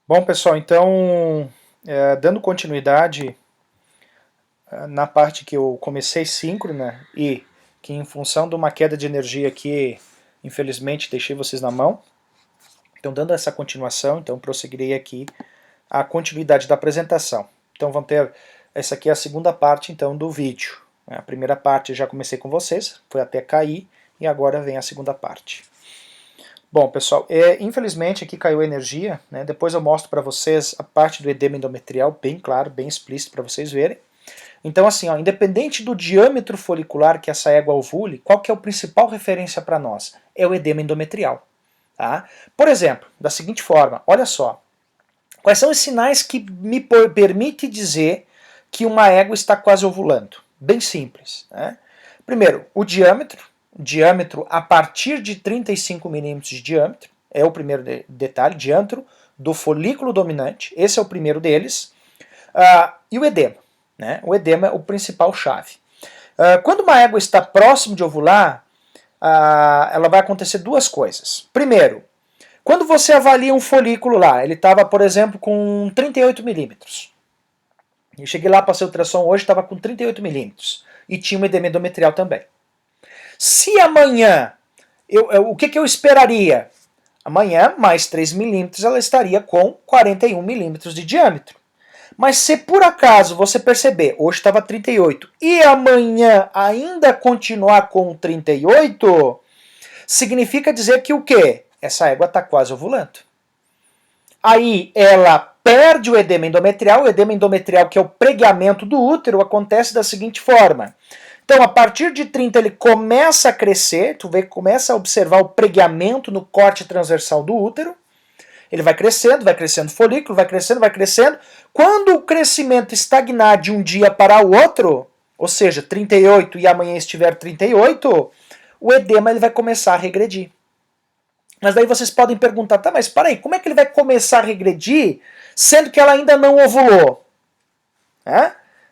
Bom, pessoal, então, dando continuidade na parte que eu comecei síncrona e que em função de uma queda de energia aqui, infelizmente, deixei vocês na mão. Então, dando essa continuação, então prosseguirei aqui a continuidade da apresentação. Então, vamos ter, essa aqui é a segunda parte, então, do vídeo. A primeira parte eu já comecei com vocês, foi até cair, e agora vem a segunda parte. Bom, pessoal, infelizmente aqui caiu a energia, né? Depois eu mostro para vocês a parte do edema endometrial, bem claro, bem explícito para vocês verem. Então assim, ó, independente do diâmetro folicular que essa égua ovule, qual que é a principal referência para nós? É o edema endometrial. Tá? Por exemplo, da seguinte forma, olha só, quais são os sinais que me permitem dizer que uma égua está quase ovulando? Bem simples. Né? Primeiro, o diâmetro a partir de 35 milímetros de diâmetro, é o primeiro detalhe, diâmetro do folículo dominante, esse é o primeiro deles, e o edema. Né? O edema é o principal chave. Quando uma égua está próximo de ovular, ela vai acontecer duas coisas. Primeiro, quando você avalia um folículo lá, ele estava, por exemplo, com 38 milímetros. Eu cheguei lá, passei o ultrassom hoje, estava com 38 milímetros. E tinha um edema endometrial também. Se amanhã, o que eu esperaria? Amanhã, mais 3 milímetros, ela estaria com 41 milímetros de diâmetro. Mas se por acaso você perceber, hoje estava 38, e amanhã ainda continuar com 38, significa dizer que o quê? Essa égua está quase ovulando. Aí ela perde o edema endometrial que é o pregueamento do útero, acontece da seguinte forma. Então, a partir de 30 ele começa a crescer, tu vê que começa a observar o pregueamento no corte transversal do útero. Ele vai crescendo o folículo, vai crescendo, vai crescendo. Quando o crescimento estagnar de um dia para o outro, ou seja, 38 e amanhã estiver 38, o edema ele vai começar a regredir. Mas daí vocês podem perguntar, tá, mas para aí, como é que ele vai começar a regredir, sendo que ela ainda não ovulou?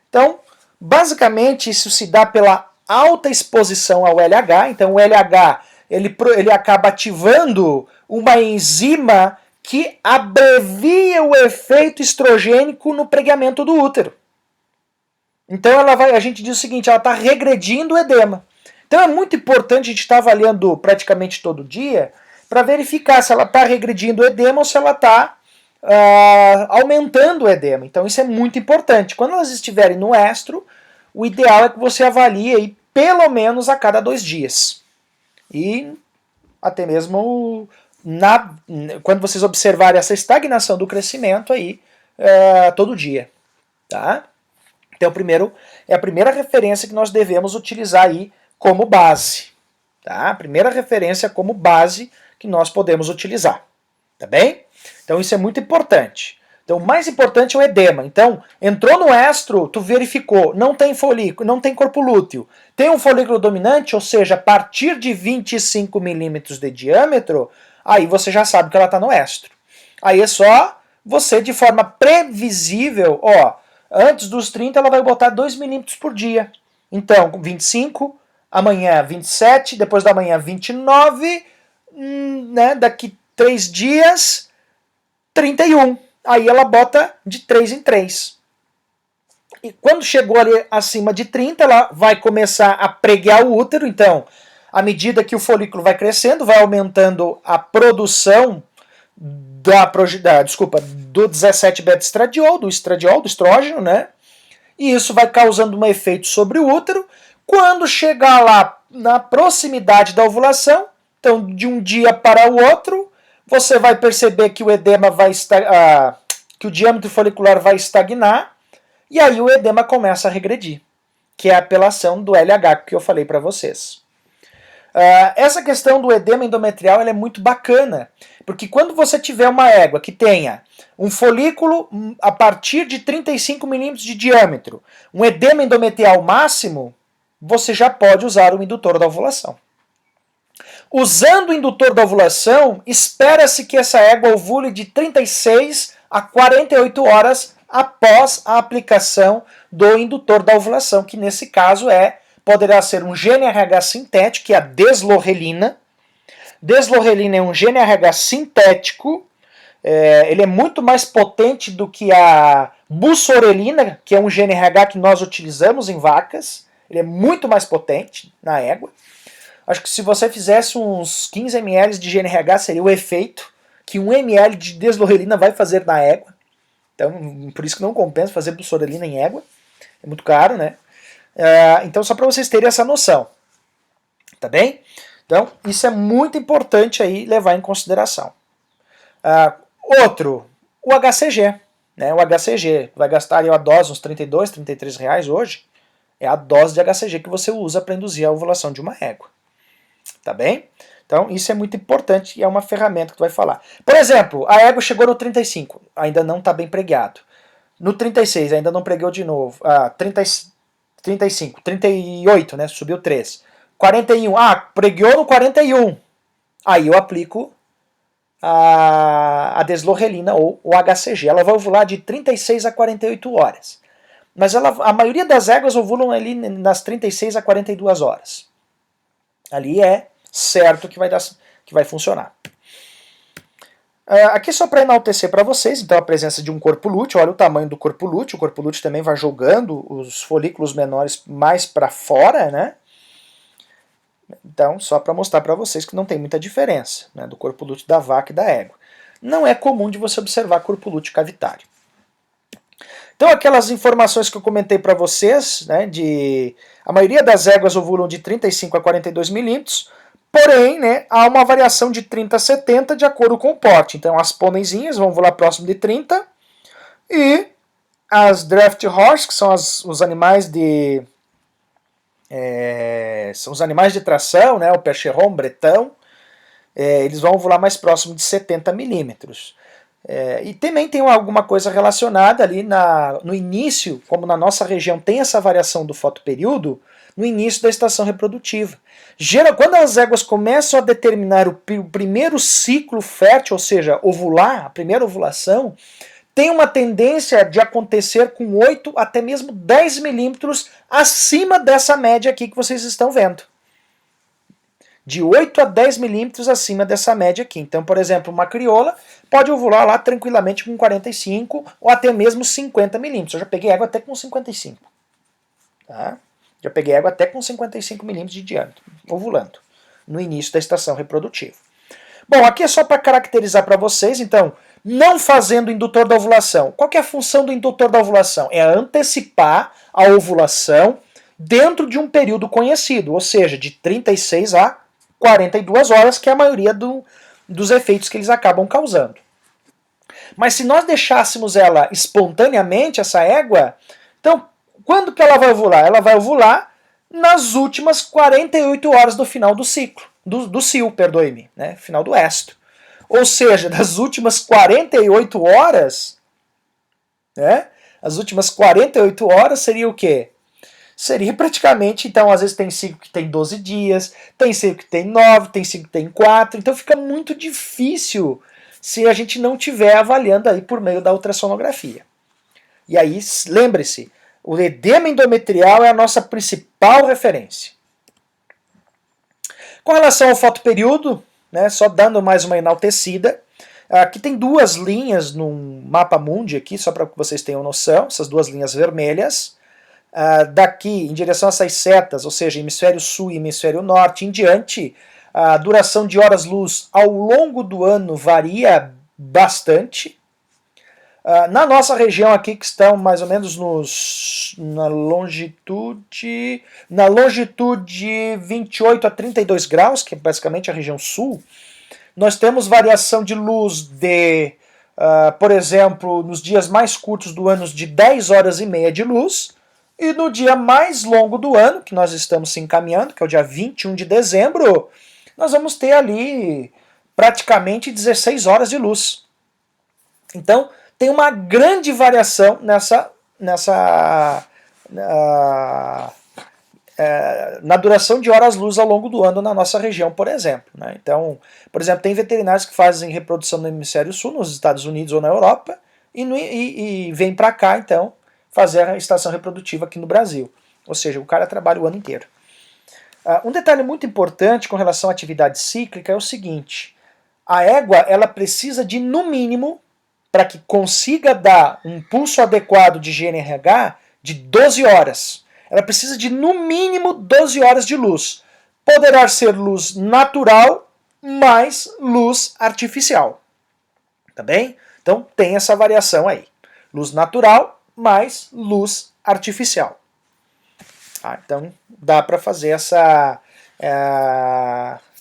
Então, basicamente, isso se dá pela alta exposição ao LH. Então, o LH ele acaba ativando uma enzima que abrevia o efeito estrogênico no pregueamento do útero. Então, a gente diz o seguinte, ela está regredindo o edema. Então, é muito importante a gente estar avaliando praticamente todo dia para verificar se ela está regredindo o edema ou se ela está aumentando o edema. Então isso é muito importante. Quando elas estiverem no estro, o ideal é que você avalie aí pelo menos a cada 2 dias. E até mesmo quando vocês observarem essa estagnação do crescimento aí todo dia. Tá? Então é a primeira referência que nós devemos utilizar aí como base. Tá? A primeira referência como base que nós podemos utilizar. Tá bem? Então isso é muito importante. Então o mais importante é o edema. Então, entrou no estro, tu verificou, não tem folículo, não tem corpo lúteo. Tem um folículo dominante, ou seja, a partir de 25 milímetros de diâmetro, aí você já sabe que ela está no estro. Aí é só você, de forma previsível, antes dos 30 ela vai botar 2 milímetros por dia. Então, 25, amanhã 27, depois da manhã 29, né, daqui 3 dias, 31. Aí ela bota de 3 em 3. E quando chegou ali acima de 30, ela vai começar a preguear o útero. Então, à medida que o folículo vai crescendo, vai aumentando a produção do 17-beta-estradiol, do estrógeno, né? E isso vai causando um efeito sobre o útero. Quando chegar lá na proximidade da ovulação, então de um dia para o outro, você vai perceber que o edema que o diâmetro folicular vai estagnar, e aí o edema começa a regredir, que é a apelação do LH que eu falei para vocês. Essa questão do edema endometrial é muito bacana, porque quando você tiver uma égua que tenha um folículo a partir de 35 milímetros de diâmetro, um edema endometrial máximo, você já pode usar o indutor da ovulação. Usando o indutor da ovulação, espera-se que essa égua ovule de 36 a 48 horas após a aplicação do indutor da ovulação, que nesse caso poderá ser um GnRH sintético, que é a deslorelina. Deslorelina é um GnRH sintético Ele é muito mais potente do que a bussorelina, que é um GNRH que nós utilizamos em vacas. Ele é muito mais potente na égua. Acho que se você fizesse uns 15 ml de GNRH, seria o efeito que 1 ml de deslorelina vai fazer na égua. Então, por isso que não compensa fazer bussorelina em égua. É muito caro, né? Então, só para vocês terem essa noção. Tá bem? Então, isso é muito importante aí levar em consideração. Outro, o HCG. Né? O HCG vai gastar aí a dose uns 32, 33 reais hoje. É a dose de HCG que você usa para induzir a ovulação de uma égua. Tá bem? Então, isso é muito importante e é uma ferramenta que tu vai falar. Por exemplo, a égua chegou no 35, ainda não está bem pregado. No 36, ainda não pregou de novo. 35, 38, né? Subiu 3. 41, pregueu no 41. Aí eu aplico a deslorelina ou o HCG. Ela vai ovular de 36 a 48 horas. Mas a maioria das éguas ovulam ali nas 36 a 42 horas. Ali é certo que vai funcionar. Aqui só para enaltecer para vocês, então a presença de um corpo lúteo, olha o tamanho do corpo lúteo, o corpo lúteo também vai jogando os folículos menores mais para fora, né? Então, só para mostrar para vocês que não tem muita diferença, né, do corpo lúteo da vaca e da égua. Não é comum de você observar corpo lúteo cavitário. Então, aquelas informações que eu comentei para vocês, né, a maioria das éguas ovulam de 35 a 42 milímetros, porém, né, há uma variação de 30 a 70 de acordo com o porte. Então, as pôneizinhas vão ovular próximo de 30 e as draft horse, que são os animais são os animais de tração, né, o percheron, bretão, eles vão ovular mais próximo de 70 milímetros. E também tem alguma coisa relacionada ali no início, como na nossa região tem essa variação do fotoperíodo, no início da estação reprodutiva. Quando as éguas começam a determinar o primeiro ciclo fértil, ou seja, ovular, a primeira ovulação, tem uma tendência de acontecer com 8 até mesmo 10 milímetros acima dessa média aqui que vocês estão vendo. De 8 a 10 milímetros acima dessa média aqui. Então, por exemplo, uma crioula pode ovular lá tranquilamente com 45 ou até mesmo 50 milímetros. Eu já peguei égua até com 55. Tá? Já peguei égua até com 55 milímetros de diâmetro, ovulando, no início da estação reprodutiva. Bom, aqui é só para caracterizar para vocês, então, não fazendo indutor da ovulação. Qual que é a função do indutor da ovulação? É antecipar a ovulação dentro de um período conhecido, ou seja, de 36 a 42 horas, que é a maioria dos efeitos que eles acabam causando. Mas se nós deixássemos ela espontaneamente, essa égua, então, quando que ela vai ovular? Ela vai ovular nas últimas 48 horas do final do ciclo, do cio, perdoe-me, né? Final do éstro. Ou seja, das últimas 48 horas, né? As últimas 48 horas seria o quê? Seria praticamente, então, às vezes tem ciclo que tem 12 dias, tem ciclo que tem 9, tem ciclo que tem 4, então fica muito difícil se a gente não estiver avaliando aí por meio da ultrassonografia. E aí, lembre-se, o edema endometrial é a nossa principal referência. Com relação ao fotoperíodo, né, só dando mais uma enaltecida, aqui tem duas linhas no mapa mundi aqui, só para que vocês tenham noção, essas duas linhas vermelhas. Daqui em direção a essas setas, ou seja, hemisfério sul e hemisfério norte em diante, a duração de horas-luz ao longo do ano varia bastante. Na nossa região aqui, que estão mais ou menos na longitude 28 a 32 graus, que é basicamente a região sul, nós temos variação de luz por exemplo, nos dias mais curtos do ano, de 10 horas e meia de luz, e no dia mais longo do ano, que nós estamos se encaminhando, que é o dia 21 de dezembro, nós vamos ter ali praticamente 16 horas de luz. Então, tem uma grande variação na duração de horas-luz ao longo do ano na nossa região, por exemplo. Né? Então, por exemplo, tem veterinários que fazem reprodução no hemisfério sul, nos Estados Unidos ou na Europa, e vêm para cá, então, fazer a estação reprodutiva aqui no Brasil. Ou seja, o cara trabalha o ano inteiro. Um detalhe muito importante com relação à atividade cíclica é o seguinte: A égua, ela precisa de, no mínimo, para que consiga dar um pulso adequado de GNRH, de 12 horas. Ela precisa de, no mínimo, 12 horas de luz. Poderá ser luz natural mais luz artificial. Tá bem? Então tem essa variação aí. Luz natural mais luz artificial. Então dá para fazer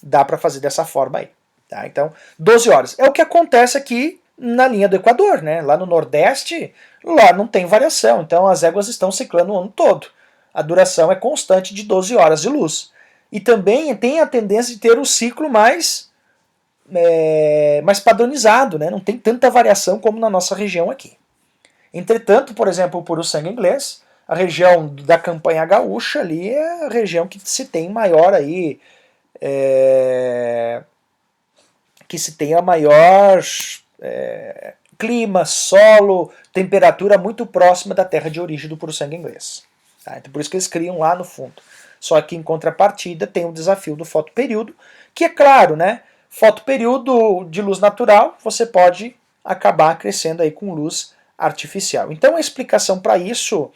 dá para fazer dessa forma aí. Tá? Então 12 horas. É o que acontece aqui na linha do Equador, né? Lá no Nordeste, lá não tem variação. Então as éguas estão ciclando o ano todo. A duração é constante de 12 horas de luz. E também tem a tendência de ter um ciclo mais padronizado, né? Não tem tanta variação como na nossa região aqui. Entretanto, por exemplo, o puro-sangue inglês, a região da campanha gaúcha ali é a região que se tem maior aí, que se tem a maior clima, solo, temperatura muito próxima da terra de origem do puro-sangue inglês. Tá? Então por isso que eles criam lá no fundo. Só que em contrapartida tem o desafio do fotoperíodo, que é claro, né? Fotoperíodo de luz natural, você pode acabar crescendo aí com luz artificial. Então a explicação para isso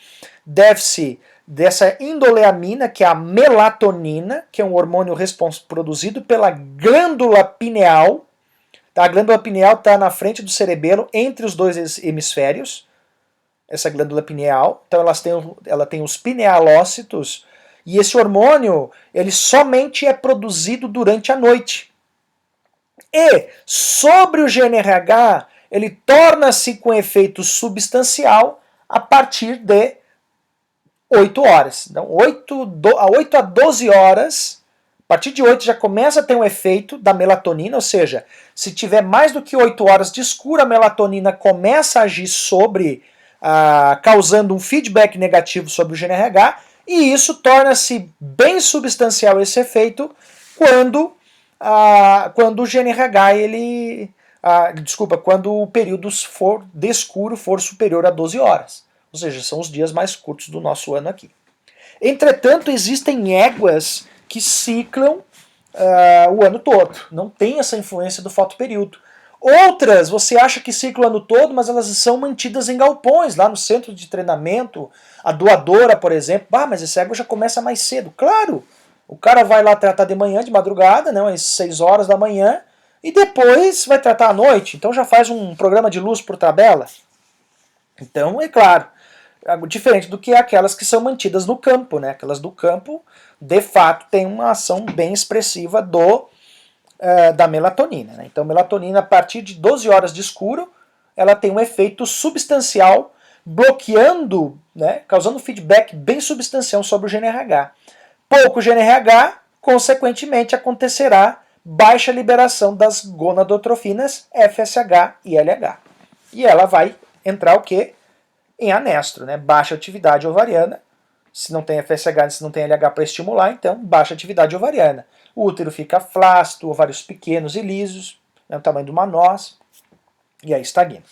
deve-se dessa indoleamina, que é a melatonina, que é um hormônio produzido pela glândula pineal. Tá? A glândula pineal está na frente do cerebelo, entre os dois hemisférios, essa glândula pineal. Então ela tem os pinealócitos, e esse hormônio ele somente é produzido durante a noite. E sobre o GNRH, ele torna-se com efeito substancial a partir de 8 horas. Então, 8 a 12 horas, a partir de 8 já começa a ter um efeito da melatonina, ou seja, se tiver mais do que 8 horas de escuro, a melatonina começa a agir sobre, causando um feedback negativo sobre o GNRH, e isso torna-se bem substancial esse efeito quando o GNRH, quando o período de escuro for superior a 12 horas. Ou seja, são os dias mais curtos do nosso ano aqui. Entretanto, existem éguas que ciclam o ano todo. Não tem essa influência do fotoperíodo. Outras, você acha que ciclam o ano todo, mas elas são mantidas em galpões, lá no centro de treinamento. A doadora, por exemplo, mas essa égua já começa mais cedo. Claro, o cara vai lá tratar de manhã, de madrugada, né, às 6 horas da manhã, e depois vai tratar à noite. Então já faz um programa de luz por tabela. Então, é claro, diferente do que aquelas que são mantidas no campo, né? Aquelas do campo, de fato, têm uma ação bem expressiva da melatonina. Né? Então, melatonina, a partir de 12 horas de escuro, ela tem um efeito substancial, bloqueando, né, causando feedback bem substancial sobre o GNRH. Pouco GNRH, consequentemente, acontecerá baixa liberação das gonadotrofinas FSH e LH. E ela vai entrar o quê? Em anestro, né? Baixa atividade ovariana. Se não tem FSH, se não tem LH para estimular, então baixa atividade ovariana. O útero fica flácido, ovários pequenos e lisos, é o tamanho de uma noz, e aí estagna.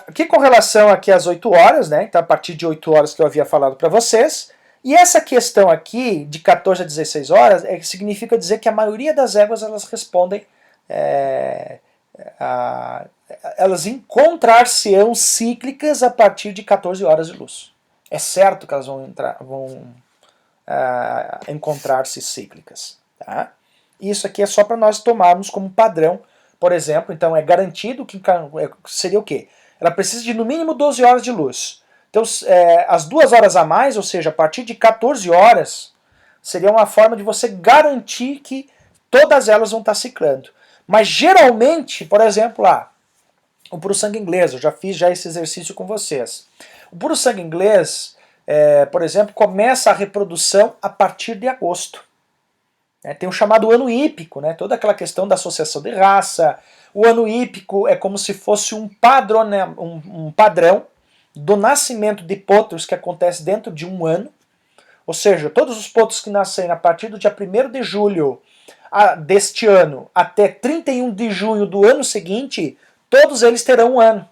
Aqui com relação aqui às 8 horas, né? Então a partir de 8 horas que eu havia falado para vocês, e essa questão aqui de 14 a 16 horas significa dizer que a maioria das éguas elas respondem, elas encontrar-se-ão cíclicas a partir de 14 horas de luz. É certo que elas vão encontrar-se cíclicas. Tá? Isso aqui é só para nós tomarmos como padrão, por exemplo, então é garantido que seria o quê? Ela precisa de no mínimo 12 horas de luz. Então, as 2 horas a mais, ou seja, a partir de 14 horas, seria uma forma de você garantir que todas elas vão estar ciclando. Mas geralmente, por exemplo, o puro-sangue inglês, eu já fiz esse exercício com vocês. O puro-sangue inglês, por exemplo, começa a reprodução a partir de agosto. Tem o chamado ano hípico, né? Toda aquela questão da associação de raça. O ano hípico é como se fosse um padrão do nascimento de potros que acontece dentro de um ano. Ou seja, todos os potros que nascerem a partir do dia 1º de julho deste ano até 31 de junho do ano seguinte, todos eles terão um ano.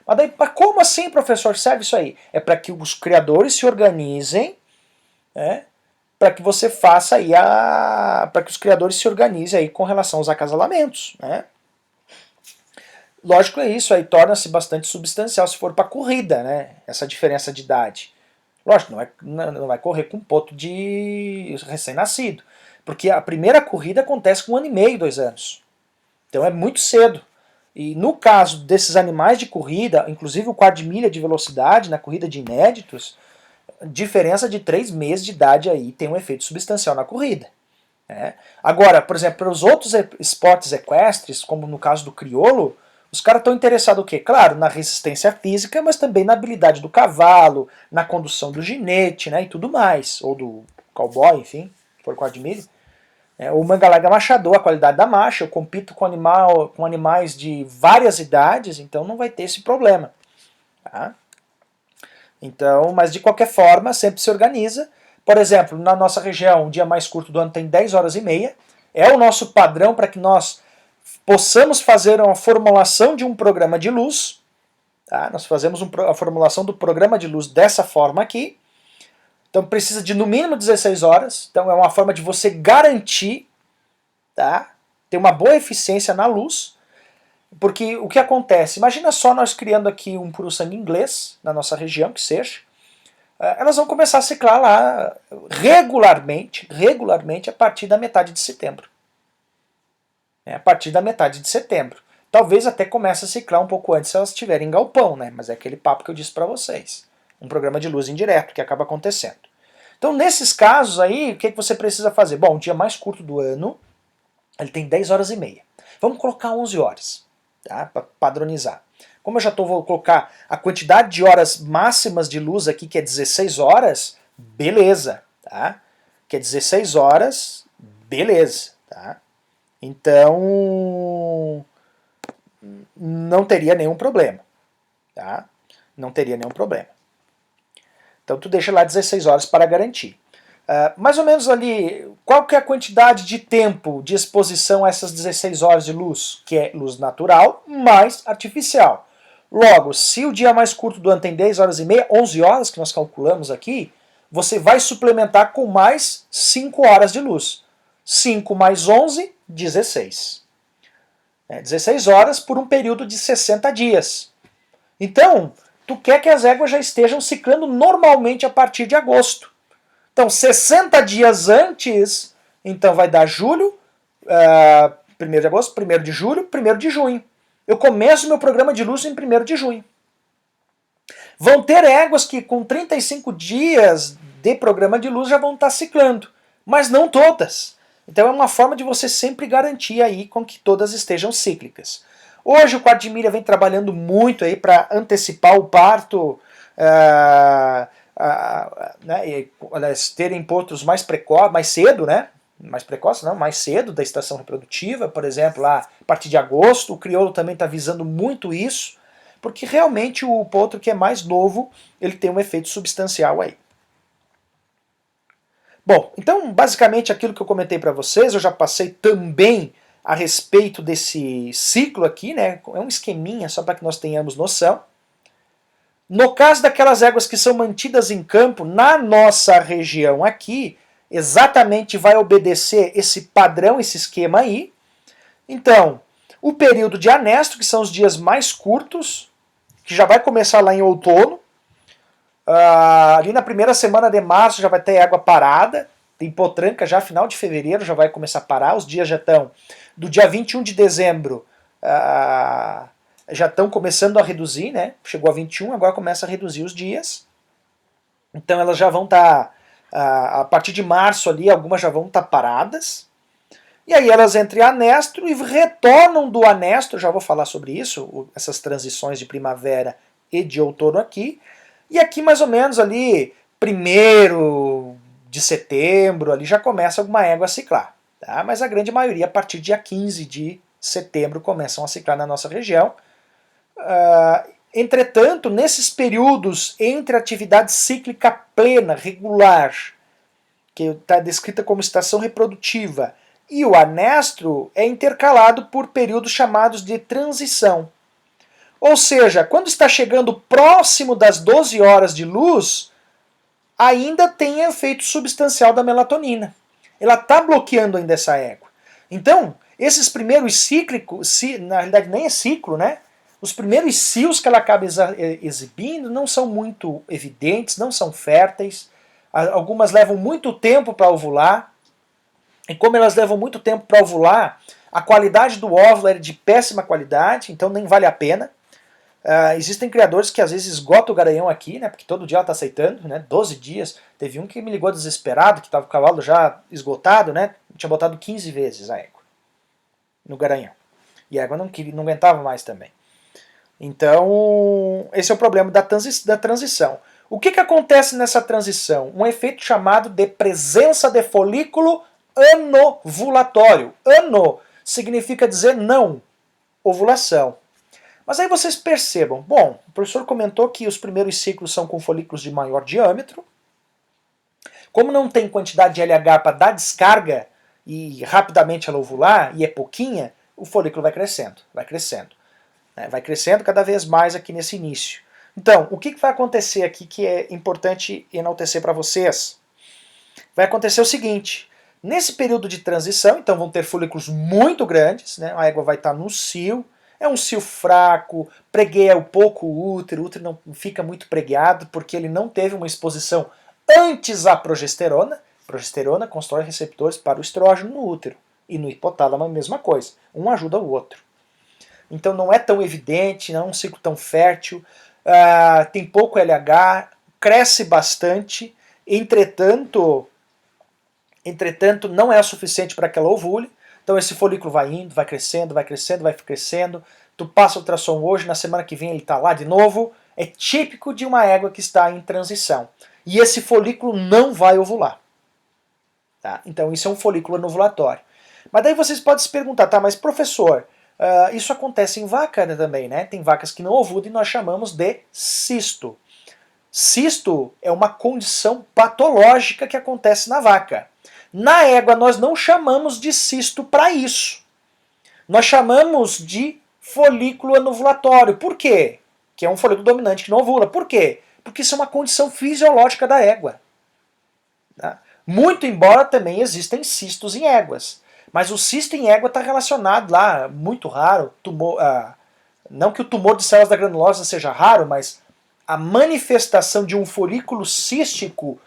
Mas daí, como assim, professor, serve isso aí? É para que os criadores se organizem, para que você faça aí para que os criadores se organizem aí com relação aos acasalamentos, né? Lógico, é isso aí torna-se bastante substancial se for para corrida, né? Essa diferença de idade. Lógico, não vai correr com um poto de recém-nascido, porque a primeira corrida acontece com 1 ano e meio, 2 anos. Então é muito cedo. E no caso desses animais de corrida, inclusive o quarto de milha de velocidade na corrida de inéditos, diferença de 3 meses de idade aí tem um efeito substancial na corrida. Né? Agora, por exemplo, para os outros esportes equestres, como no caso do crioulo, os caras estão interessados o quê? Claro, na resistência física, mas também na habilidade do cavalo, na condução do ginete, né, e tudo mais. Ou do cowboy, enfim, se for quarto de milha. O manga-larga machador, a qualidade da marcha, eu compito com animais de várias idades, então não vai ter esse problema. Tá? Então, mas de qualquer forma, sempre se organiza. Por exemplo, na nossa região, o dia mais curto do ano tem 10 horas e meia. É o nosso padrão para que nós possamos fazer uma formulação de um programa de luz. Tá? Nós fazemos a formulação do programa de luz dessa forma aqui. Então precisa de no mínimo 16 horas. Então é uma forma de você garantir, tá? Ter uma boa eficiência na luz. Porque o que acontece? Imagina só nós criando aqui um puro sangue inglês, na nossa região, que seja. Elas vão começar a ciclar lá regularmente a partir da metade de setembro. A partir da metade de setembro. Talvez até comece a ciclar um pouco antes se elas estiverem em galpão, né? Mas é aquele papo que eu disse para vocês. Um programa de luz indireto que acaba acontecendo. Então, nesses casos aí, o que você precisa fazer? Bom, o dia mais curto do ano, ele tem 10 horas e meia. Vamos colocar 11 horas, tá? Para padronizar. Como eu já vou colocar a quantidade de horas máximas de luz aqui, que é 16 horas, beleza, tá? Que é 16 horas, beleza, tá? Então, não teria nenhum problema, tá? Não teria nenhum problema. Então tu deixa lá 16 horas para garantir. Mais ou menos ali, qual que é a quantidade de tempo de exposição a essas 16 horas de luz? Que é luz natural mais artificial. Logo, se o dia mais curto do ano tem 10 horas e meia, 11 horas que nós calculamos aqui, você vai suplementar com mais 5 horas de luz. 5 mais 11, 16. 16 horas por um período de 60 dias. Então, tu quer que as éguas já estejam ciclando normalmente a partir de agosto. Então, 60 dias antes, então vai dar julho, 1º de agosto, 1º de julho, 1º de junho. Eu começo meu programa de luz em 1º de junho. Vão ter éguas que com 35 dias de programa de luz já vão estar ciclando, mas não todas. Então é uma forma de você sempre garantir aí com que todas estejam cíclicas. Hoje o quarto de milha vem trabalhando muito aí para antecipar o parto, né, terem potros mais cedo, né? Mais precoce, não, mais cedo da estação reprodutiva, por exemplo, lá a partir de agosto. O crioulo também está visando muito isso, porque realmente o potro que é mais novo, ele tem um efeito substancial aí. Bom, então basicamente aquilo que eu comentei para vocês, eu já passei também a respeito desse ciclo aqui, né? É um esqueminha só para que nós tenhamos noção. No caso daquelas éguas que são mantidas em campo, na nossa região aqui, exatamente vai obedecer esse padrão, esse esquema aí. Então, o período de anestro, que são os dias mais curtos, que já vai começar lá em outono. Ali na primeira semana de março já vai ter égua parada, tem potranca já final de fevereiro já vai começar a parar, os dias já estão do dia 21 de dezembro já estão começando a reduzir, né? Chegou a 21, agora começa a reduzir os dias. Então elas já vão estar, a partir de março ali, algumas já vão estar paradas. E aí elas entram em anestro e retornam do anestro, já vou falar sobre isso, essas transições de primavera e de outono aqui. E aqui mais ou menos ali, 1º de setembro, ali já começa alguma égua a ciclar. Tá? Mas a grande maioria, a partir do dia 15 de setembro, começam a ciclar na nossa região. Entretanto, nesses períodos entre a atividade cíclica plena, regular, que está descrita como estação reprodutiva, e o anestro, é intercalado por períodos chamados de transição. Ou seja, quando está chegando próximo das 12 horas de luz, ainda tem efeito substancial da melatonina. Ela está bloqueando ainda essa égua. Então, esses primeiros cíclicos, na realidade nem é ciclo, né? Os primeiros cios que ela acaba exibindo não são muito evidentes, não são férteis. Algumas levam muito tempo para ovular. E como elas levam muito tempo para ovular, a qualidade do óvulo é de péssima qualidade, então nem vale a pena. Existem criadores que às vezes esgotam o garanhão aqui, né? Porque todo dia ela está aceitando, né? 12 dias. Teve um que me ligou desesperado, que estava com o cavalo já esgotado, né? Tinha botado 15 vezes a égua no garanhão. E a égua não aguentava mais também. Então, esse é o problema da transição. O que acontece nessa transição? Um efeito chamado de presença de folículo anovulatório. Ano significa dizer não, ovulação. Mas aí vocês percebam, bom, o professor comentou que os primeiros ciclos são com folículos de maior diâmetro. Como não tem quantidade de LH para dar descarga e rapidamente ela ovular, e é pouquinha, o folículo vai crescendo, vai crescendo. Vai crescendo cada vez mais aqui nesse início. Então, o que vai acontecer aqui que é importante enaltecer para vocês? Vai acontecer o seguinte, nesse período de transição, então vão ter folículos muito grandes, né? A égua vai estar no cio, é um cio fraco, pregueia um pouco o útero não fica muito pregueado porque ele não teve uma exposição antes à progesterona. Progesterona constrói receptores para o estrógeno no útero. E no hipotálamo a mesma coisa. Um ajuda o outro. Então não é tão evidente, não é um ciclo tão fértil, tem pouco LH, cresce bastante, entretanto não é o suficiente para que ela ovule. Então esse folículo vai indo, vai crescendo, vai crescendo, vai crescendo. Tu passa o ultrassom hoje, na semana que vem ele está lá de novo. É típico de uma égua que está em transição. E esse folículo não vai ovular. Tá? Então isso é um folículo anovulatório. Mas daí vocês podem se perguntar, tá, mas professor, isso acontece em vaca também, né? Tem vacas que não ovulam e nós chamamos de cisto. Cisto é uma condição patológica que acontece na vaca. Na égua nós não chamamos de cisto para isso. Nós chamamos de folículo anovulatório. Por quê? Que é um folículo dominante que não ovula. Por quê? Porque isso é uma condição fisiológica da égua. Tá? Muito embora também existem cistos em éguas. Mas o cisto em égua está relacionado lá, muito raro, não que o tumor de células da granulosa seja raro, mas a manifestação de um folículo cístico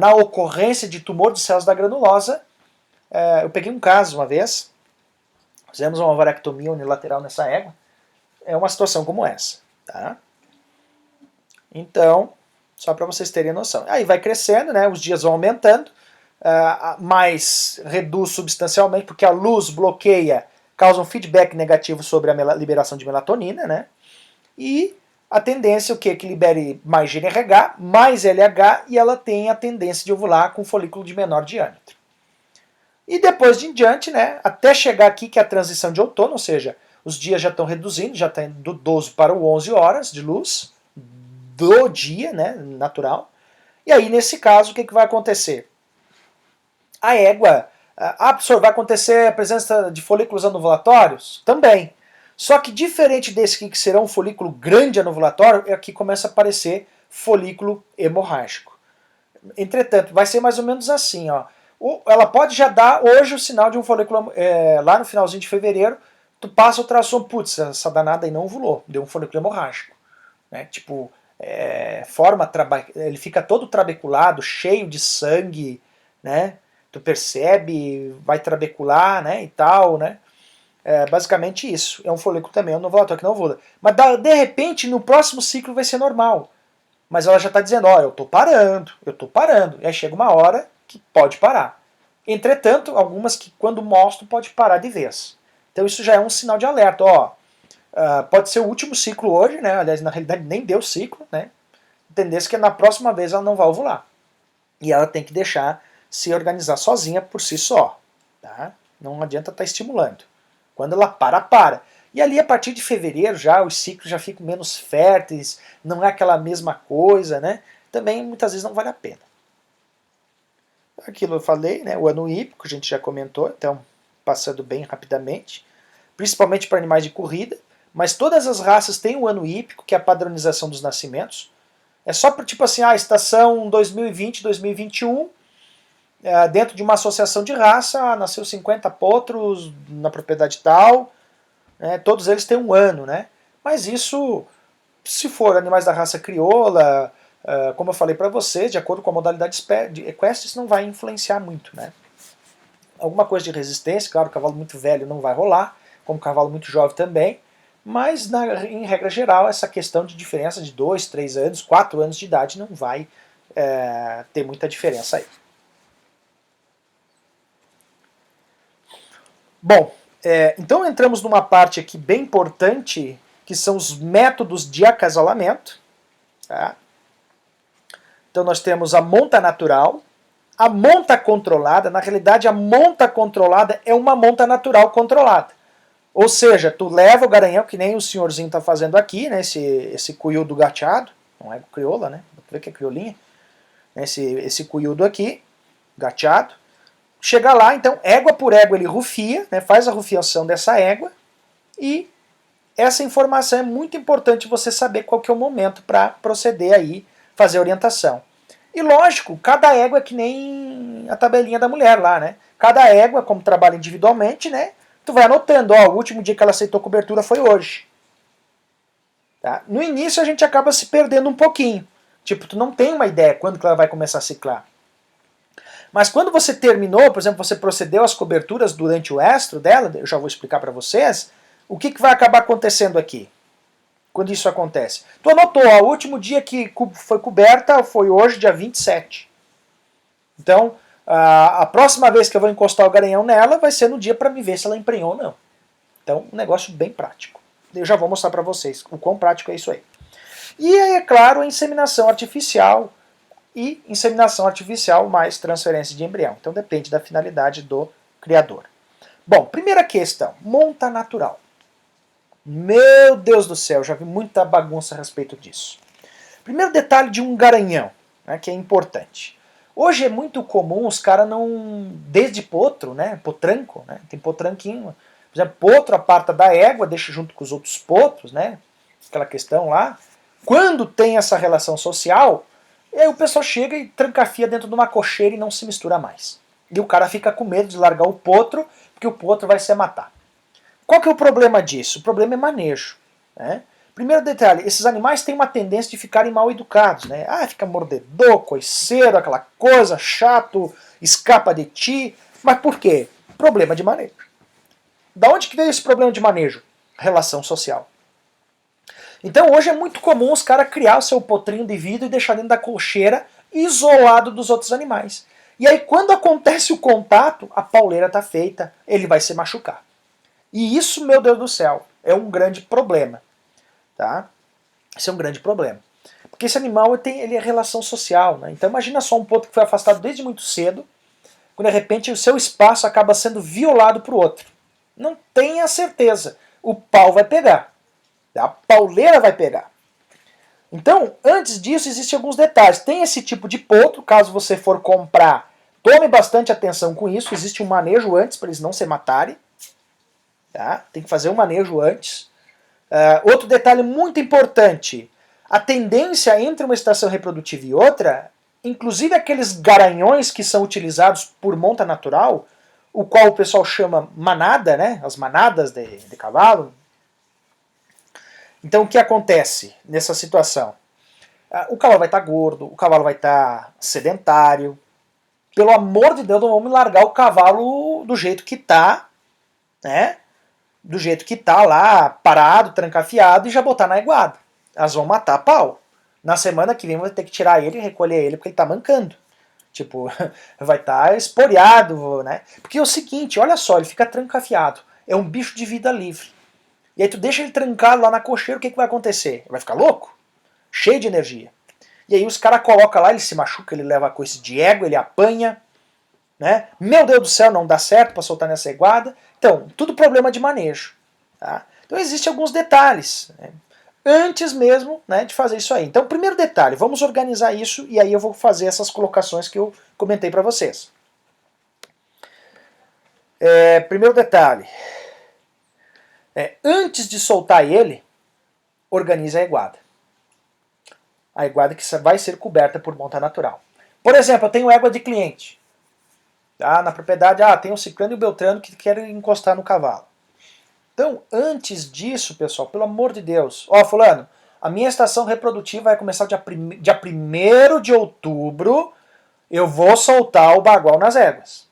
na ocorrência de tumor de células da granulosa, eu peguei um caso uma vez, fizemos uma ovarectomia unilateral nessa égua, é uma situação como essa. Tá? Então, só para vocês terem noção. Aí vai crescendo, né, os dias vão aumentando, mas reduz substancialmente, porque a luz bloqueia, causa um feedback negativo sobre a liberação de melatonina, né? E a tendência é o quê? Que libere mais GNRH, mais LH, e ela tem a tendência de ovular com folículo de menor diâmetro. E depois de em diante, né, até chegar aqui que é a transição de outono, ou seja, os dias já estão reduzindo, já está indo do 12 para o 11 horas de luz do dia, né, natural. E aí, nesse caso, o que vai acontecer? A égua, vai acontecer a presença de folículos anovulatórios? Também. Só que diferente desse aqui, que será um folículo grande anovulatório, aqui começa a aparecer folículo hemorrágico. Entretanto, vai ser mais ou menos assim, ó. Ela pode já dar hoje o sinal de um folículo, lá no finalzinho de fevereiro, tu passa o ultrassom, putz, essa danada aí não ovulou, deu um folículo hemorrágico. Né? Tipo, ele fica todo trabeculado, cheio de sangue, né? Tu percebe, vai trabecular, né, e tal, né? Basicamente isso. É um folículo também, é um ovulatório que não ovula. Mas de repente, no próximo ciclo vai ser normal. Mas ela já está dizendo, ó, eu tô parando. E aí chega uma hora que pode parar. Entretanto, algumas que quando mostram pode parar de vez. Então isso já é um sinal de alerta, ó. Pode ser o último ciclo hoje, né? Aliás, na realidade nem deu ciclo, né? A tendência é que na próxima vez ela não vai ovular. E ela tem que deixar se organizar sozinha por si só. Tá? Não adianta estar estimulando. Quando ela para. E ali a partir de fevereiro já os ciclos já ficam menos férteis, não é aquela mesma coisa, né? Também muitas vezes não vale a pena. Aquilo eu falei, né? O ano hípico a gente já comentou, então passando bem rapidamente, principalmente para animais de corrida, mas todas as raças têm o ano hípico, que é a padronização dos nascimentos. É só para tipo assim, a estação 2020, 2021, dentro de uma associação de raça, nasceu 50 potros na propriedade tal, né, todos eles têm um ano, né? Mas isso, se for animais da raça crioula, como eu falei para vocês, de acordo com a modalidade equestre, isso não vai influenciar muito, né? Alguma coisa de resistência, claro, cavalo muito velho não vai rolar, como cavalo muito jovem também, mas em regra geral essa questão de diferença de 2, 3 anos, 4 anos de idade não vai ter muita diferença aí. Bom, então entramos numa parte aqui bem importante, que são os métodos de acasalamento. Tá? Então nós temos a monta natural, a monta controlada. Na realidade, a monta controlada é uma monta natural controlada. Ou seja, tu leva o garanhão, que nem o senhorzinho está fazendo aqui, né, esse cuiudo gateado, não é crioula, né? Vou ver que é criolinha. Esse cuiudo aqui, gateado. Chega lá, então, égua por égua ele rufia, né, faz a rufiação dessa égua, e essa informação é muito importante você saber qual que é o momento para proceder aí, fazer a orientação. E lógico, cada égua é que nem a tabelinha da mulher lá, né? Cada égua, como trabalha individualmente, né? Tu vai anotando, ó, o último dia que ela aceitou cobertura foi hoje. Tá? No início a gente acaba se perdendo um pouquinho. Tipo, tu não tem uma ideia quando que ela vai começar a ciclar. Mas quando você terminou, por exemplo, você procedeu às coberturas durante o estro dela, eu já vou explicar para vocês, o que vai acabar acontecendo aqui? Quando isso acontece? Tu anotou, ó, o último dia que foi coberta foi hoje, dia 27. Então, a próxima vez que eu vou encostar o garanhão nela vai ser no dia para me ver se ela emprenhou ou não. Então, um negócio bem prático. Eu já vou mostrar para vocês o quão prático é isso aí. E aí, é claro, a inseminação artificial e inseminação artificial mais transferência de embrião. Então depende da finalidade do criador. Bom, primeira questão, monta natural. Meu Deus do céu, já vi muita bagunça a respeito disso. Primeiro detalhe de um garanhão, né, que é importante. Hoje é muito comum os caras não, desde potro, né, potranco, né, tem potranquinho. Por exemplo, potro aparta da égua, deixa junto com os outros potros, né, aquela questão lá. Quando tem essa relação social, e aí o pessoal chega e trancafia dentro de uma cocheira e não se mistura mais. E o cara fica com medo de largar o potro, porque o potro vai se matar. Qual que é o problema disso? O problema é manejo. Né? Primeiro detalhe, esses animais têm uma tendência de ficarem mal educados. Né? Ah, fica mordedor, coiceiro, aquela coisa, chato, escapa de ti. Mas por quê? Problema de manejo. Da onde que veio esse problema de manejo? Relação social. Então hoje é muito comum os caras criar o seu potrinho de vidro e deixar dentro da cocheira isolado dos outros animais. E aí quando acontece o contato, a pauleira está feita, ele vai se machucar. E isso, meu Deus do céu, é um grande problema. Tá? Isso é um grande problema. Porque esse animal ele é relação social. Né? Então imagina só um potro que foi afastado desde muito cedo, quando de repente o seu espaço acaba sendo violado por outro. Não tenha certeza, o pau vai pegar. A pauleira vai pegar. Então, antes disso, existem alguns detalhes. Tem esse tipo de potro, caso você for comprar, tome bastante atenção com isso. Existe um manejo antes para eles não se matarem. Tá? Tem que fazer um manejo antes. Outro detalhe muito importante. A tendência entre uma estação reprodutiva e outra, inclusive aqueles garanhões que são utilizados por monta natural, o qual o pessoal chama manada, né? As manadas de cavalo. Então o que acontece nessa situação? O cavalo vai estar gordo, o cavalo vai estar sedentário. Pelo amor de Deus, não vamos largar o cavalo do jeito que está, né? Do jeito que está lá, parado, trancafiado, e já botar na iguada. Elas vão matar a pau. Na semana que vem vai ter que tirar ele e recolher ele porque ele está mancando. Tipo, vai estar esporeado, né? Porque é o seguinte, olha só, ele fica trancafiado. É um bicho de vida livre. E aí tu deixa ele trancado lá na cocheira, o que vai acontecer? Ele vai ficar louco? Cheio de energia. E aí os caras colocam lá, ele se machuca, ele leva coisa de égua, ele apanha. Né? Meu Deus do céu, não dá certo para soltar nessa iguada. Então, tudo problema de manejo. Tá? Então existem alguns detalhes. Né? Antes mesmo, né, de fazer isso aí. Então, primeiro detalhe, vamos organizar isso e aí eu vou fazer essas colocações que eu comentei para vocês. Primeiro detalhe. Antes de soltar ele, organize a iguada. a iguada que vai ser coberta por monta natural. Por exemplo, eu tenho égua de cliente. Tá? Na propriedade, tem o Ciclano e o Beltrano que querem encostar no cavalo. Então, antes disso, pessoal, pelo amor de Deus, fulano, a minha estação reprodutiva vai começar dia 1º de outubro, eu vou soltar o bagual nas éguas.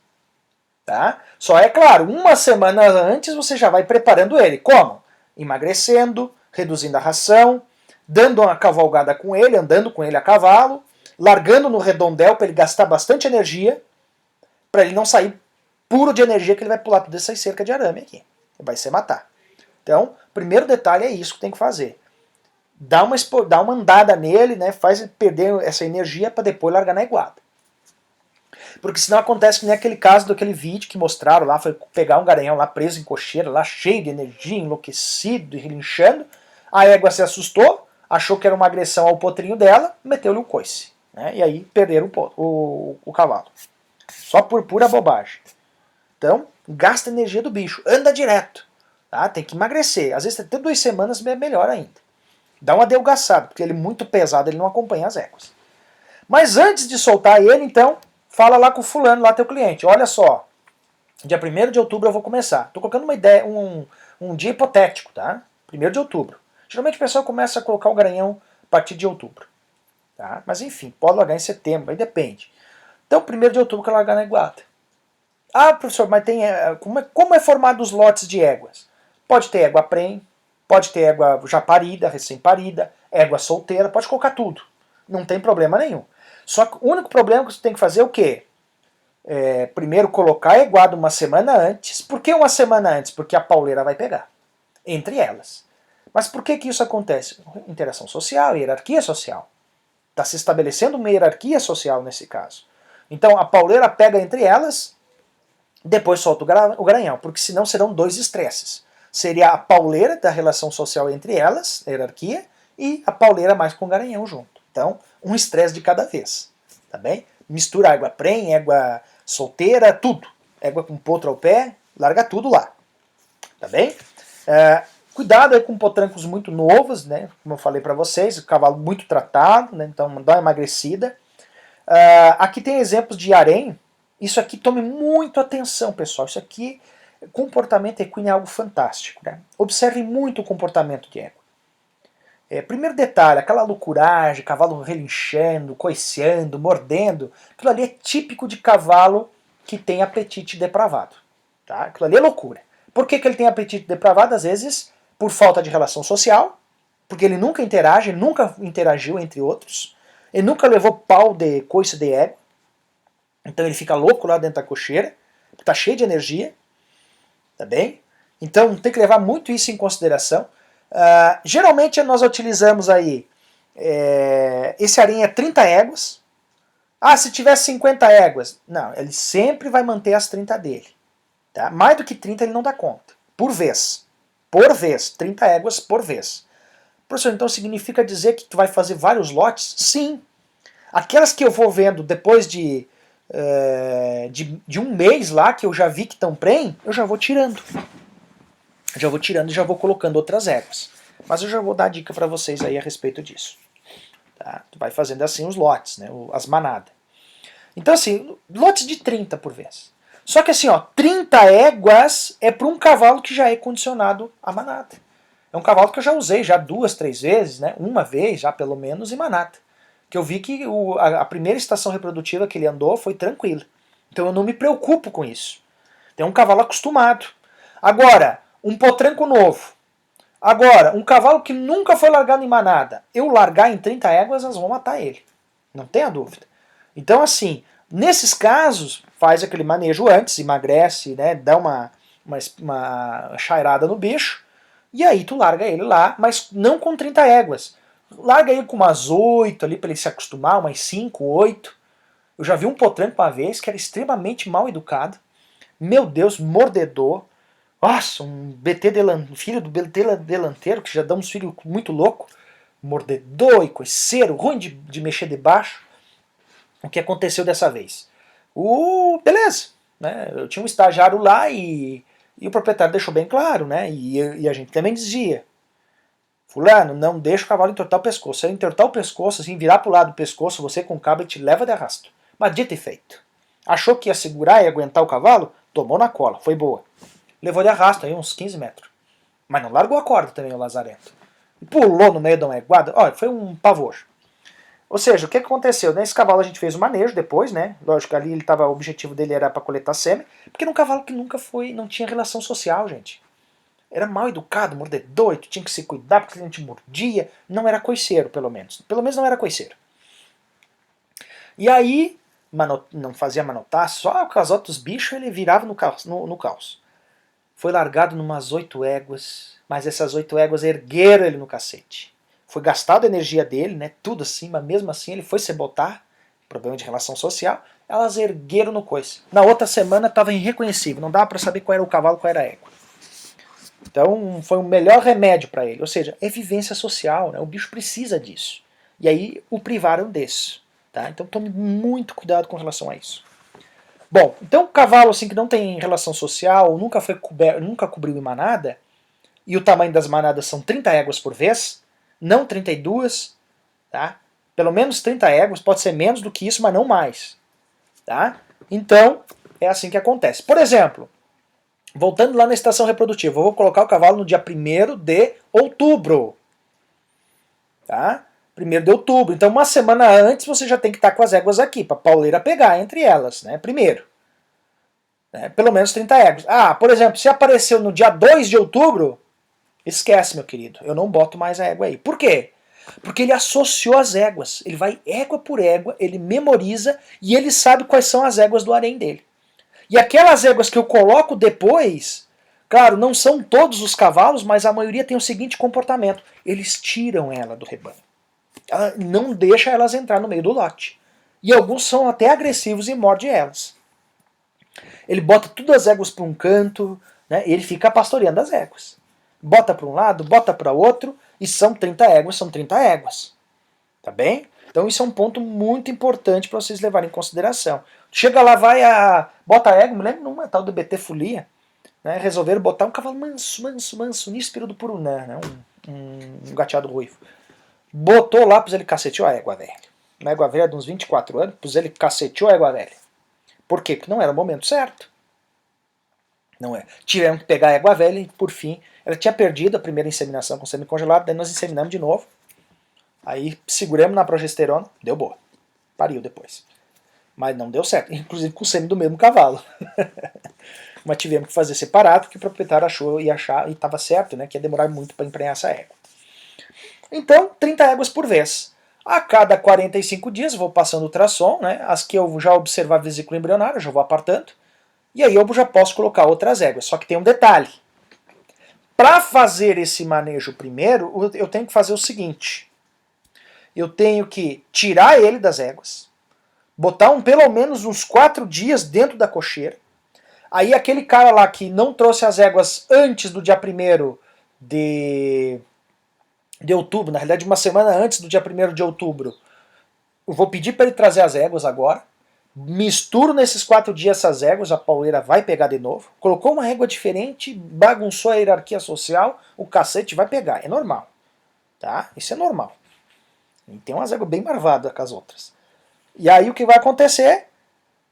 Tá? Só é claro, uma semana antes você já vai preparando ele. Como? Emagrecendo, reduzindo a ração, dando uma cavalgada com ele, andando com ele a cavalo, largando no redondel para ele gastar bastante energia, para ele não sair puro de energia que ele vai pular toda essa cerca de arame aqui. Vai se matar. Então, o primeiro detalhe é isso que tem que fazer. Dá uma andada nele, né, faz ele perder essa energia para depois largar na iguada. Porque senão acontece que nem aquele caso daquele vídeo que mostraram lá, foi pegar um garanhão lá preso em cocheira, lá cheio de energia, enlouquecido e relinchando. A égua se assustou, achou que era uma agressão ao potrinho dela, meteu-lhe um coice. Né? E aí perderam o cavalo. Só por pura bobagem. Então, gasta energia do bicho, anda direto. Tá? Tem que emagrecer. Às vezes até 2 semanas é melhor ainda. Dá uma adelgaçada, porque ele é muito pesado, ele não acompanha as éguas. Mas antes de soltar ele, então, fala lá com o fulano, lá teu cliente. Olha só, dia 1º de outubro eu vou começar. Estou colocando uma ideia, um dia hipotético, tá? 1º de outubro. Geralmente o pessoal começa a colocar o garanhão a partir de outubro. Tá? Mas enfim, pode largar em setembro, aí depende. Então, 1º de outubro que eu largar na iguada. Professor, mas tem como é formado os lotes de éguas? Pode ter égua prenhe, pode ter égua já parida, recém-parida, égua solteira, pode colocar tudo. Não tem problema nenhum. Só que o único problema que você tem que fazer é o quê? Primeiro colocar a iguada uma semana antes. Por que uma semana antes? Porque a pauleira vai pegar. Entre elas. Mas por que isso acontece? Interação social, hierarquia social. Está se estabelecendo uma hierarquia social nesse caso. Então a pauleira pega entre elas, depois solta o garanhão, porque senão serão 2 estresses. Seria a pauleira da relação social entre elas, a hierarquia, e a pauleira mais com o garanhão junto. Então, um estresse de cada vez. Tá bem? Mistura água prenhe, égua solteira, tudo. Égua com potro ao pé, larga tudo lá. Tá bem? Cuidado aí com potrancos muito novos, né? Como eu falei para vocês, o cavalo muito tratado, né? Então dá uma emagrecida. Aqui tem exemplos de harém. Isso aqui, tome muito atenção, pessoal. Isso aqui, comportamento equino é algo fantástico. Né? Observe muito o comportamento de égua. Primeiro detalhe, aquela loucuragem, cavalo relinchando, coiceando, mordendo, aquilo ali é típico de cavalo que tem apetite depravado. Tá? Aquilo ali é loucura. Por que ele tem apetite depravado? Às vezes por falta de relação social, porque ele nunca interage, ele nunca interagiu entre outros, ele nunca levou pau de coice de égua, então ele fica louco lá dentro da cocheira, está cheio de energia, tá bem? Então tem que levar muito isso em consideração. Geralmente nós utilizamos aí, esse harém é 30 éguas. Se tiver 50 éguas, não, ele sempre vai manter as 30 dele. Tá? Mais do que 30 ele não dá conta, por vez. Por vez, 30 éguas por vez. Professor, então significa dizer que tu vai fazer vários lotes? Sim. Aquelas que eu vou vendo depois de um mês lá, que eu já vi que estão prenhe, eu já vou tirando. Já vou tirando e já vou colocando outras éguas. Mas eu já vou dar dica para vocês aí a respeito disso. Tá? Tu vai fazendo assim os lotes, né? As manadas. Então assim, lotes de 30 por vez. Só que assim, 30 éguas é para um cavalo que já é condicionado a manada. É um cavalo que eu já usei já 2, 3 vezes, né? Uma vez já pelo menos em manada. Que eu vi que a primeira estação reprodutiva que ele andou foi tranquila. Então eu não me preocupo com isso. Tem um cavalo acostumado. Agora, um potranco novo. Agora, um cavalo que nunca foi largado em manada. Eu largar em 30 éguas, elas vão matar ele. Não tenha dúvida. Então assim, nesses casos, faz aquele manejo antes, emagrece, né, dá uma chairada no bicho, e aí tu larga ele lá, mas não com 30 éguas. Larga ele com umas 8 ali para ele se acostumar, umas 5, 8. Eu já vi um potranco uma vez que era extremamente mal educado. Meu Deus, mordedor. Nossa, filho do BT delanteiro, que já dá uns filhos muito louco. Mordedor e coiceiro, ruim de mexer debaixo. O que aconteceu dessa vez? Beleza, né? Eu tinha um estagiário lá e o proprietário deixou bem claro, né? E a gente também dizia. Fulano, não deixa o cavalo entortar o pescoço. Se ele entortar o pescoço, assim, virar pro lado do pescoço, você com o cabo, ele te leva de arrasto. Mas dito e feito. Achou que ia segurar e aguentar o cavalo? Tomou na cola, foi boa. Levou de arrasto aí uns 15 metros. Mas não largou a corda também o lazarento. Pulou no meio de uma eguada. Olha, foi um pavor. Ou seja, o que aconteceu? Nesse cavalo a gente fez o manejo depois, né? Lógico, ali o objetivo dele era para coletar sêmen, porque era um cavalo que nunca foi, não tinha relação social, gente. Era mal educado, mordedor, tu tinha que se cuidar porque a gente mordia. Não era coiceiro, pelo menos. Pelo menos não era coiceiro. E aí, não fazia manotar, só com as outros bichos ele virava no caos. Foi largado numas 8 éguas, mas essas 8 éguas ergueram ele no cacete. Foi gastado a energia dele, né, tudo assim, mas mesmo assim ele foi se botar, problema de relação social, elas ergueram no coice. Na outra semana estava irreconhecível, não dava para saber qual era o cavalo, qual era a égua. Então foi o melhor remédio para ele, ou seja, é vivência social, né, o bicho precisa disso. E aí o privaram disso. Tá? Então tome muito cuidado com relação a isso. Bom, então o cavalo assim que não tem relação social, nunca cobriu em manada, e o tamanho das manadas são 30 éguas por vez, não 32, tá? Pelo menos 30 éguas, pode ser menos do que isso, mas não mais. Tá? Então, é assim que acontece. Por exemplo, voltando lá na estação reprodutiva, eu vou colocar o cavalo no dia 1º de outubro. Tá? 1º de outubro. Então, uma semana antes, você já tem que estar com as éguas aqui, para a pauleira pegar entre elas, né? Primeiro. Pelo menos 30 éguas. Ah, por exemplo, se apareceu no dia 2 de outubro, esquece, meu querido. Eu não boto mais a égua aí. Por quê? Porque ele associou as éguas. Ele vai égua por égua, ele memoriza e ele sabe quais são as éguas do harém dele. E aquelas éguas que eu coloco depois, claro, não são todos os cavalos, mas a maioria tem o seguinte comportamento. Eles tiram ela do rebanho. Ela não deixa elas entrar no meio do lote. E alguns são até agressivos e mordem elas. Ele bota todas as éguas para um canto, né, e ele fica pastoreando as éguas. Bota para um lado, bota para outro, e são 30 éguas, são 30 éguas. Tá bem? Então isso é um ponto muito importante para vocês levarem em consideração. Chega lá, bota a égua, me lembro numa tal do BT Folia, né, resolveram botar um cavalo manso, níspero do Purunã, né, um gateado ruivo. Botou lá, pus ele caceteou a égua velha. Uma égua velha de uns 24 anos, pus ele caceteou a égua velha. Por quê? Porque não era o momento certo. Não é. Tivemos que pegar a égua velha e, por fim, ela tinha perdido a primeira inseminação com semi-congelado, daí nós inseminamos de novo. Aí seguramos na progesterona, deu boa. Pariu depois. Mas não deu certo, inclusive com o sêmen do mesmo cavalo. Mas tivemos que fazer separado, porque o proprietário achou e estava certo, né, que ia demorar muito para emprenhar essa égua. Então, 30 éguas por vez. A cada 45 dias eu vou passando o ultrassom, né, as que eu já observar a vesícula embrionária, eu já vou apartando. E aí eu já posso colocar outras éguas. Só que tem um detalhe. Para fazer esse manejo primeiro, eu tenho que fazer o seguinte. Eu tenho que tirar ele das éguas, botar pelo menos uns 4 dias dentro da cocheira. Aí aquele cara lá que não trouxe as éguas antes do dia 1º de outubro, na realidade uma semana antes do dia 1º de outubro, eu vou pedir para ele trazer as éguas agora. Misturo nesses 4 dias essas éguas, a pauleira vai pegar de novo. Colocou uma égua diferente, bagunçou a hierarquia social, o cacete vai pegar. É normal. Tá? Isso é normal. E tem umas éguas bem marvadas com as outras. E aí o que vai acontecer?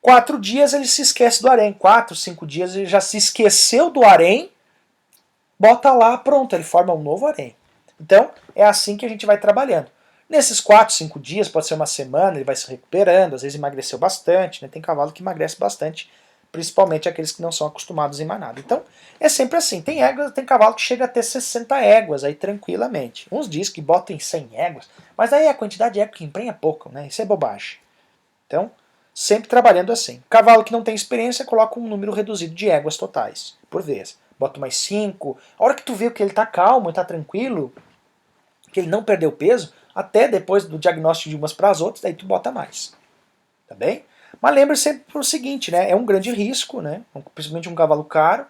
4 dias ele se esquece do harém. 4, 5 dias ele já se esqueceu do harém, bota lá, pronto, ele forma um novo harém. Então é assim que a gente vai trabalhando. Nesses 4, 5 dias, pode ser uma semana, ele vai se recuperando, às vezes emagreceu bastante, né? Tem cavalo que emagrece bastante, principalmente aqueles que não são acostumados em manada. Então, é sempre assim. Tem cavalo que chega a ter 60 éguas aí tranquilamente. Uns dizem que botam em 100 éguas, mas aí a quantidade de égua que emprenha é pouco, né? Isso é bobagem. Então, sempre trabalhando assim. Cavalo que não tem experiência, coloca um número reduzido de éguas totais, por vez. Bota mais 5. A hora que tu vê que ele tá calmo, ele tá tranquilo, que ele não perdeu peso, até depois do diagnóstico de umas para as outras, daí tu bota mais. Tá bem? Mas lembre sempre o seguinte, né? É um grande risco, né? Principalmente um cavalo caro.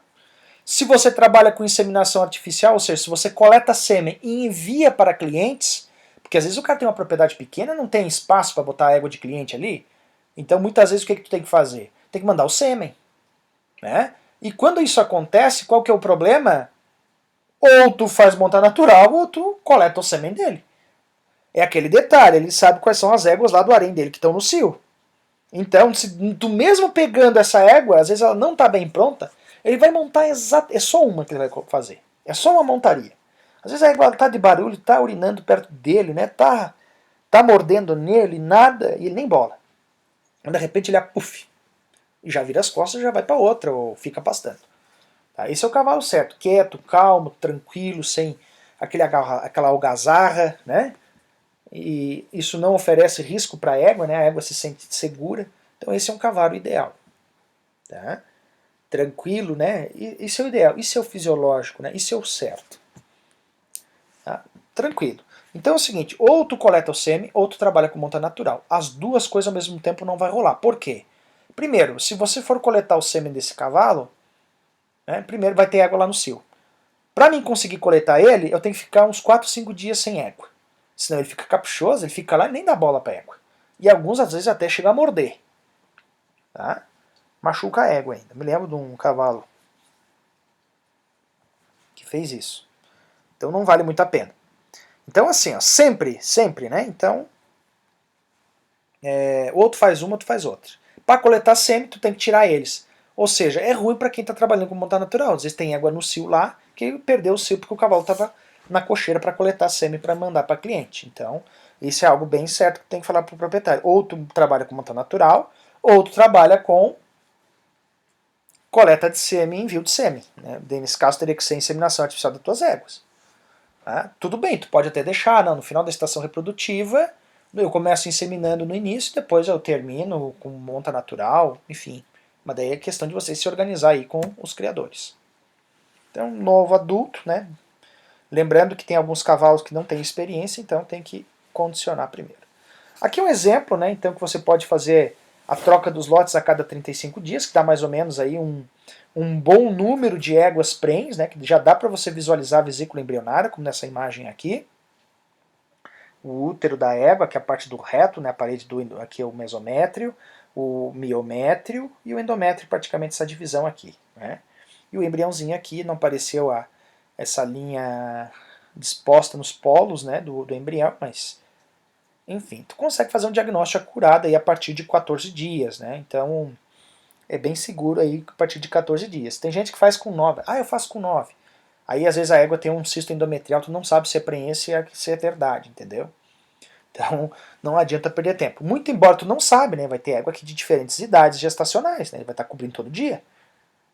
Se você trabalha com inseminação artificial, ou seja, se você coleta sêmen e envia para clientes, porque às vezes o cara tem uma propriedade pequena, não tem espaço para botar a égua de cliente ali, então muitas vezes o que tu tem que fazer? Tem que mandar o sêmen. Né? E quando isso acontece, qual que é o problema? Ou tu faz monta natural, ou tu coleta o sêmen dele. É aquele detalhe, ele sabe quais são as éguas lá do harém dele que estão no cio. Então, se tu mesmo pegando essa égua, às vezes ela não está bem pronta, ele vai montar é só uma que ele vai fazer. É só uma montaria. Às vezes a égua está de barulho, está urinando perto dele, né? Tá mordendo nele, nada, e ele nem bola. De repente ele apuf, e já vira as costas e já vai para outra, ou fica pastando. Tá? Esse é o cavalo certo, quieto, calmo, tranquilo, sem aquela algazarra, né? E isso não oferece risco para a égua, né? A égua se sente segura. Então esse é um cavalo ideal. Tá? Tranquilo, né? Isso é o ideal, isso é o fisiológico, né? Isso é o certo. Tá? Tranquilo. Então é o seguinte, ou tu coleta o sêmen, ou tu trabalha com monta natural. As duas coisas ao mesmo tempo não vai rolar. Por quê? Primeiro, se você for coletar o sêmen desse cavalo, né, primeiro vai ter égua lá no cio. Para mim conseguir coletar ele, eu tenho que ficar uns 4, 5 dias sem égua. Senão ele fica caprichoso, ele fica lá e nem dá bola para égua. E alguns às vezes até chega a morder. Tá? Machuca a égua ainda. Me lembro de um cavalo que fez isso. Então não vale muito a pena. Então assim, ó, sempre, né? Então, ou tu faz uma, ou tu faz outra. Para coletar sêmen, tu tem que tirar eles. Ou seja, é ruim para quem está trabalhando com monta natural. Às vezes tem égua no cio lá, que perdeu o cio porque o cavalo estava na cocheira para coletar sêmen para mandar para cliente. Então, isso é algo bem certo que tem que falar para o proprietário. Ou tu trabalha com monta natural, ou tu trabalha com coleta de sêmen e envio de sêmen. Né? Nesse caso, teria que ser inseminação artificial das tuas éguas. Tá? Tudo bem, tu pode até deixar, não, no final da estação reprodutiva, eu começo inseminando no início, depois eu termino com monta natural, enfim. Mas daí é questão de você se organizar aí com os criadores. Então, novo adulto, né? Lembrando que tem alguns cavalos que não têm experiência, então tem que condicionar primeiro. Aqui um exemplo, né? Então que você pode fazer a troca dos lotes a cada 35 dias, que dá mais ou menos aí um bom número de éguas prens, né? Que já dá para você visualizar a vesícula embrionária, como nessa imagem aqui. O útero da égua, que é a parte do reto, né? A parede do aqui é o mesométrio, o miométrio e o endométrio, praticamente essa divisão aqui. Né? E o embriãozinho aqui, não apareceu essa linha disposta nos polos, né, do embrião, mas enfim, tu consegue fazer um diagnóstico acurado aí a partir de 14 dias, né? Então é bem seguro aí a partir de 14 dias. Tem gente que faz com 9. Ah, eu faço com 9. Aí às vezes a égua tem um cisto endometrial, tu não sabe se é preenche se é verdade, entendeu? Então não adianta perder tempo. Muito embora tu não sabe, né? Vai ter égua aqui de diferentes idades gestacionais, né? Ele vai estar cobrindo todo dia.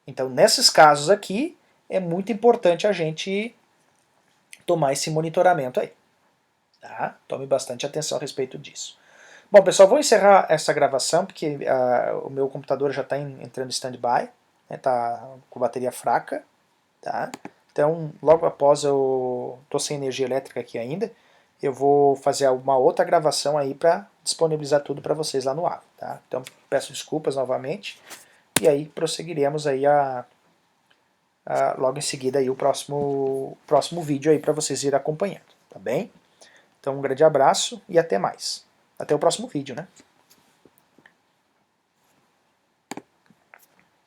Então nesses casos aqui é muito importante a gente tomar esse monitoramento aí. Tá? Tome bastante atenção a respeito disso. Bom, pessoal, vou encerrar essa gravação porque o meu computador já está entrando em stand-by, está com bateria fraca. Tá? Então, logo após eu estou sem energia elétrica aqui ainda, eu vou fazer uma outra gravação aí para disponibilizar tudo para vocês lá no ar. Tá? Então, peço desculpas novamente e aí prosseguiremos aí logo em seguida aí o próximo vídeo aí para vocês irem acompanhando, tá bem? Então um grande abraço e até mais. Até o próximo vídeo, né?